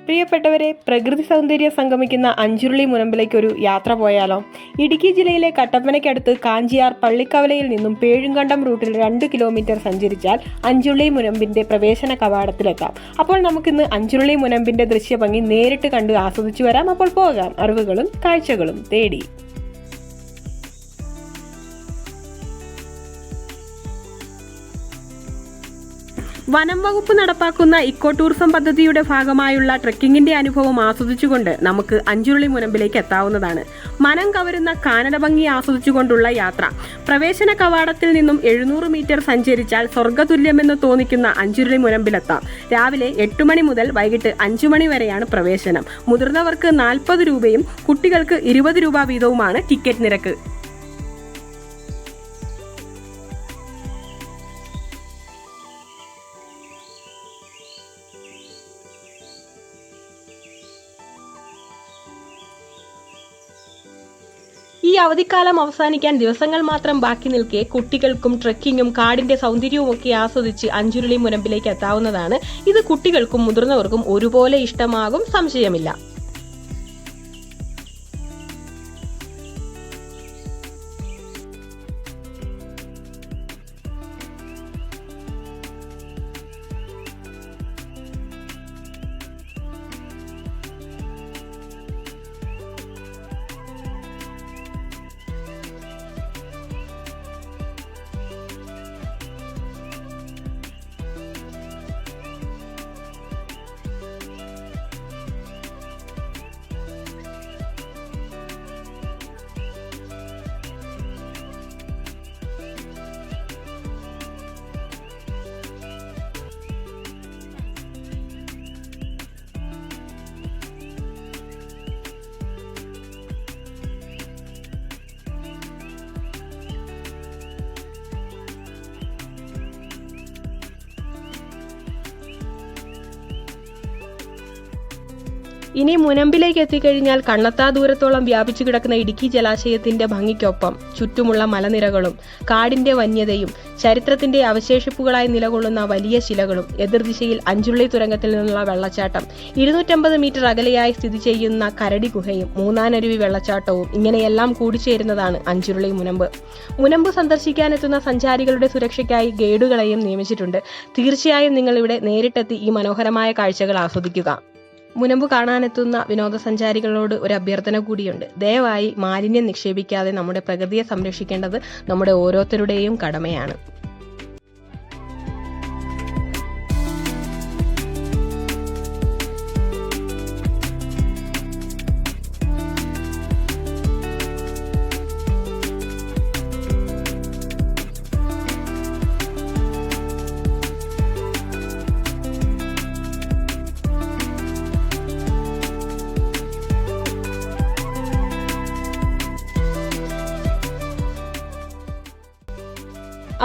പ്രിയപ്പെട്ടവരെ, പ്രകൃതി സൗന്ദര്യം സംഗമിക്കുന്ന അഞ്ചുരുളി മുനമ്പിലേക്ക് ഒരു യാത്ര പോയാലോ? ഇടുക്കി ജില്ലയിലെ കട്ടപ്പനയ്ക്കടുത്ത് കാഞ്ചിയാർ പള്ളിക്കവലയിൽ നിന്നും പേഴുങ്കണ്ടം റൂട്ടിൽ 2 കിലോമീറ്റർ സഞ്ചരിച്ചാൽ അഞ്ചുരുളി മുനമ്പിന്റെ പ്രവേശന കവാടത്തിലെത്താം. അപ്പോൾ നമുക്കിന്ന് അഞ്ചുരുളി മുനമ്പിന്റെ ദൃശ്യഭംഗി നേരിട്ട് കണ്ട് ആസ്വദിച്ചു വരാം. അപ്പോൾ പോകാം അറിവുകളും കാഴ്ചകളും തേടി. വനം വകുപ്പ് നടപ്പാക്കുന്ന ഇക്കോ ടൂറിസം പദ്ധതിയുടെ ഭാഗമായുള്ള ട്രെക്കിങ്ങിന്റെ അനുഭവം ആസ്വദിച്ചുകൊണ്ട് നമുക്ക് അഞ്ചുരുളി മുനമ്പിലേക്ക് എത്താവുന്നതാണ്. മനം കവരുന്ന കാനന ഭംഗി ആസ്വദിച്ചുകൊണ്ടുള്ള യാത്ര. പ്രവേശന കവാടത്തിൽ നിന്നും 700 മീറ്റർ സഞ്ചരിച്ചാൽ സ്വർഗ്ഗതുല്യമെന്ന് തോന്നിക്കുന്ന അഞ്ചുരുളി മുനമ്പിലെത്താം. രാവിലെ 8 മണി മുതൽ വൈകിട്ട് 5 മണി വരെയാണ് പ്രവേശനം. മുതിർന്നവർക്ക് 40 രൂപയും കുട്ടികൾക്ക് 20 രൂപ വീതവുമാണ് ടിക്കറ്റ് നിരക്ക്. ഈ അവധിക്കാലം അവസാനിക്കാൻ ദിവസങ്ങൾ മാത്രം ബാക്കി നിൽക്കെ കുട്ടികൾക്കും ട്രെക്കിങ്ങും കാടിന്റെ സൗന്ദര്യവും ഒക്കെ ആസ്വദിച്ച് അഞ്ചുരുളി മുനമ്പിലേക്ക് എത്താവുന്നതാണ്. ഇത് കുട്ടികൾക്കും മുതിർന്നവർക്കും ഒരുപോലെ ഇഷ്ടമാകും, സംശയമില്ല. ഇനി മുനമ്പിലേക്ക് എത്തിക്കഴിഞ്ഞാൽ കണ്ണത്താ ദൂരത്തോളം വ്യാപിച്ചു കിടക്കുന്ന ഇടുക്കി ജലാശയത്തിന്റെ ഭംഗിക്കൊപ്പം ചുറ്റുമുള്ള മലനിരകളും കാടിന്റെ വന്യതയും ചരിത്രത്തിന്റെ അവശേഷിപ്പുകളായി നിലകൊള്ളുന്ന വലിയ ശിലകളും എതിർദിശയിൽ അഞ്ചുരുളി തുരങ്കത്തിൽ നിന്നുള്ള വെള്ളച്ചാട്ടം, 250 മീറ്റർ അകലെയായി സ്ഥിതി ചെയ്യുന്ന കരടി ഗുഹയും മൂന്നാനരുവി വെള്ളച്ചാട്ടവും ഇങ്ങനെയെല്ലാം കൂടിച്ചേരുന്നതാണ് അഞ്ചുരുളി മുനമ്പ്. മുനമ്പ് സന്ദർശിക്കാനെത്തുന്ന സഞ്ചാരികളുടെ സുരക്ഷയ്ക്കായി ഗൈഡുകളെയും നിയമിച്ചിട്ടുണ്ട്. തീർച്ചയായും നിങ്ങൾ ഇവിടെ നേരിട്ടെത്തി ഈ മനോഹരമായ കാഴ്ചകൾ ആസ്വദിക്കുക. മുനമ്പ് കാണാനെത്തുന്ന വിനോദസഞ്ചാരികളോട് ഒരു അഭ്യർത്ഥന കൂടിയുണ്ട്. ദയവായി മാലിന്യം നിക്ഷേപിക്കാതെ നമ്മുടെ പ്രകൃതിയെ സംരക്ഷിക്കേണ്ടത് നമ്മുടെ ഓരോരുത്തരുടെയും കടമയാണ്.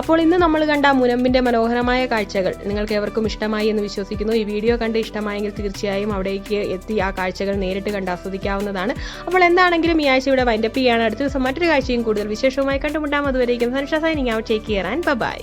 അപ്പോൾ ഇന്ന് നമ്മൾ കണ്ട മുനമ്പിന്റെ മനോഹരമായ കാഴ്ചകൾ നിങ്ങൾക്ക് ഏവർക്കും ഇഷ്ടമായി എന്ന് വിശ്വസിക്കുന്നു. ഈ വീഡിയോ കണ്ട് ഇഷ്ടമായെങ്കിൽ തീർച്ചയായും അവിടേക്ക് എത്തി ആ കാഴ്ചകൾ നേരിട്ട് കണ്ട് ആസ്വദിക്കാവുന്നതാണ്. അപ്പോൾ എന്താണെങ്കിലും ഈ ആഴ്ച ഇവിടെ വൈൻഡപ്പ് ചെയ്യാണ്. അടുത്ത ദിവസം മറ്റൊരു കാഴ്ചയും കൂടുതൽ വിശേഷവുമായി കണ്ടുമുട്ടാം. അതുവരേക്കും Sanusha signing out. Take care and by.